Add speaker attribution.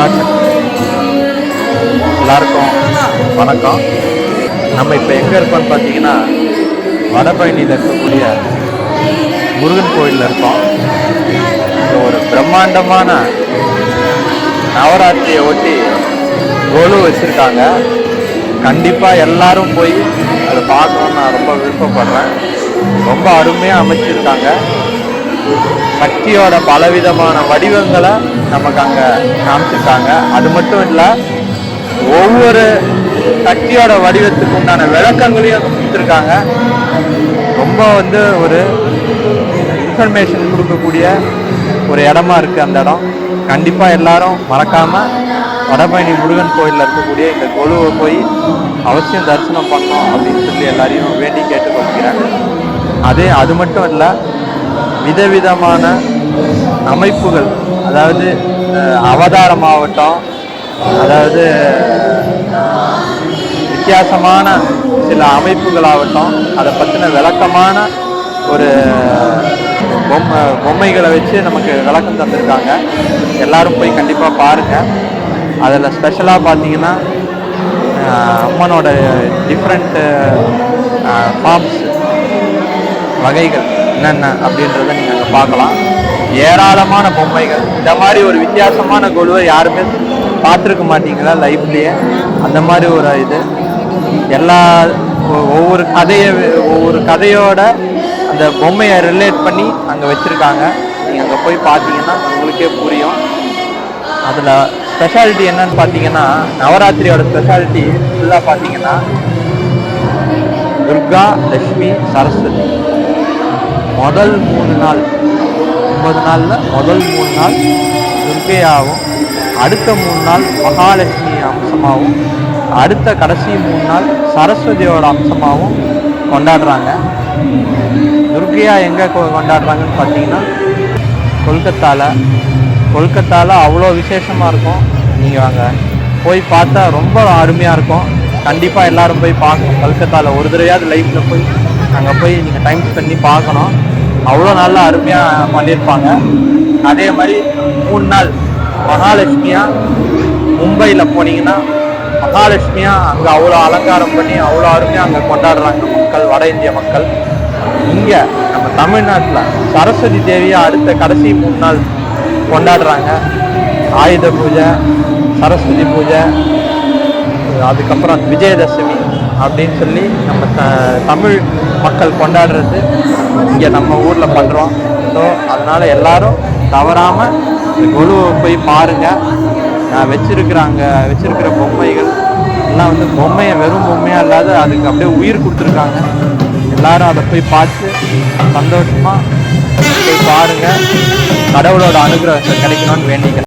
Speaker 1: Action. எல்லாருக்கும் வணக்கம். நம்ம இப்போ எங்கே இருக்கோம்னு பார்த்தீங்கன்னா வடபழனியில் இருக்கக்கூடிய முருகன் கோயிலில் இருக்கோம். இப்போ ஒரு பிரம்மாண்டமான நவராத்திரியை ஒட்டி கொலு வச்சுருக்காங்க. கண்டிப்பாக எல்லாரும் போய் அதை பார்க்கணுன்னு நான் ரொம்ப விருப்பப்படுறேன். ரொம்ப அருமையாக அமைச்சிருக்காங்க. சக்தியோட பலவிதமான வடிவங்களை நமக்கு அங்கே காமிச்சிருக்காங்க. அது மட்டும் இல்லை, ஒவ்வொரு சக்தியோட வடிவத்துக்கு உண்டான விளக்கங்களையும் கொடுத்துருக்காங்க. ரொம்ப ஒரு இன்ஃபர்மேஷன் கொடுக்கக்கூடிய ஒரு இடமா இருக்குது அந்த இடம். கண்டிப்பாக எல்லாரும் மறக்காமல் வடபழனி முருகன் கோயிலில் இருக்கக்கூடிய இந்த கொலுவை போய் அவசியம் தரிசனம் பண்ணோம் அப்படின்னு சொல்லி எல்லாரையும் வேண்டி கேட்டுக்கொள்கிறேன். அது மட்டும் இல்லை, விதவிதமான அமைப்புகள், அதாவது அவதாரமாகட்டும், அதாவது வித்தியாசமான சில அமைப்புகளாகட்டும், அதை பற்றின விளக்கமான ஒரு பொம்மைகளை வச்சு நமக்கு விளக்கம் தந்திருக்காங்க. எல்லாரும் போய் கண்டிப்பாக பாருங்கள். அதில் ஸ்பெஷலாக பார்த்தீங்கன்னா அம்மனோட டிஃப்ரெண்ட்டு ஃபார்ம்ஸ், வகைகள் என்னென்ன அப்படின்றத நீங்கள் அங்கே பார்க்கலாம். ஏராளமான பொம்மைகள். இந்த மாதிரி ஒரு வித்தியாசமான கொலுவை யாருமே பார்த்துருக்க மாட்டீங்களா லைஃப்லேயே? அந்த மாதிரி ஒரு இது எல்லா ஒவ்வொரு கதையோட அந்த பொம்மையை ரிலேட் பண்ணி அங்கே வச்சுருக்காங்க. நீங்கள் அங்கே போய் பார்த்தீங்கன்னா உங்களுக்கே புரியும். அதில் ஸ்பெஷாலிட்டி என்னன்னு பார்த்தீங்கன்னா, நவராத்திரியோட ஸ்பெஷாலிட்டி ஃபுல்லாக பார்த்தீங்கன்னா துர்கா, லக்ஷ்மி, சரஸ்வதி. முதல் 3 நாள், 9 நாளில் முதல் 3 நாள் துர்கையாகவும், அடுத்த 3 நாள் மகாலட்சுமி அம்சமாகவும், அடுத்த கடைசி 3 நாள் சரஸ்வதியோட அம்சமாகவும் கொண்டாடுறாங்க. துர்கையா எங்கே கொண்டாடுறாங்கன்னு பார்த்தீங்கன்னா கொல்கத்தாவில் அவ்வளோ விசேஷமாக இருக்கும். நீங்கள் அங்கே போய் பார்த்தா ரொம்ப அருமையாக இருக்கும். கண்டிப்பாக எல்லோரும் போய் பார்க்கணும். கல்கத்தாவில் ஒரு தடவையாவது லைஃப்பில் போய் அங்கே போய் நீங்கள் டைம் ஸ்பெண்ட் பண்ணி பார்க்கணும். அவ்வளோ நல்லா அருமையாக பண்ணியிருப்பாங்க. அதே மாதிரி 3 நாள் மகாலட்சுமியாக மும்பையில் போனீங்கன்னா மகாலட்சுமியாக அங்கே அவ்வளோ அலங்காரம் பண்ணி அவ்வளோ அருமையாக அங்கே கொண்டாடுறாங்க மக்கள், வட இந்திய மக்கள். இங்கே நம்ம தமிழ்நாட்டில் சரஸ்வதி தேவியை அடுத்த கடைசி 3 நாள் கொண்டாடுறாங்க. ஆயுத பூஜை, சரஸ்வதி பூஜை, அதுக்கப்புறம் விஜயதசமி அப்படின்னு சொல்லி நம்ம தமிழ் மக்கள் கொண்டாடுறது இங்கே நம்ம ஊரில் பண்ணுறோம். ஸோ அதனால் எல்லாரும் தவறாமல் இந்த கொலுவை போய் பாருங்கள். நான் வச்சிருக்கிற பொம்மைகள் எல்லாம் வெறும் பொம்மையாக இல்லாத அதுக்கு அப்படியே உயிர் கொடுத்துருக்காங்க. எல்லாரும் அதை போய் பார்த்து சந்தோஷமாக போய் பாருங்கள். கடவுளோட அனுகிரகத்தை கிடைக்கணும்னு வேண்டிக்கிறேன்.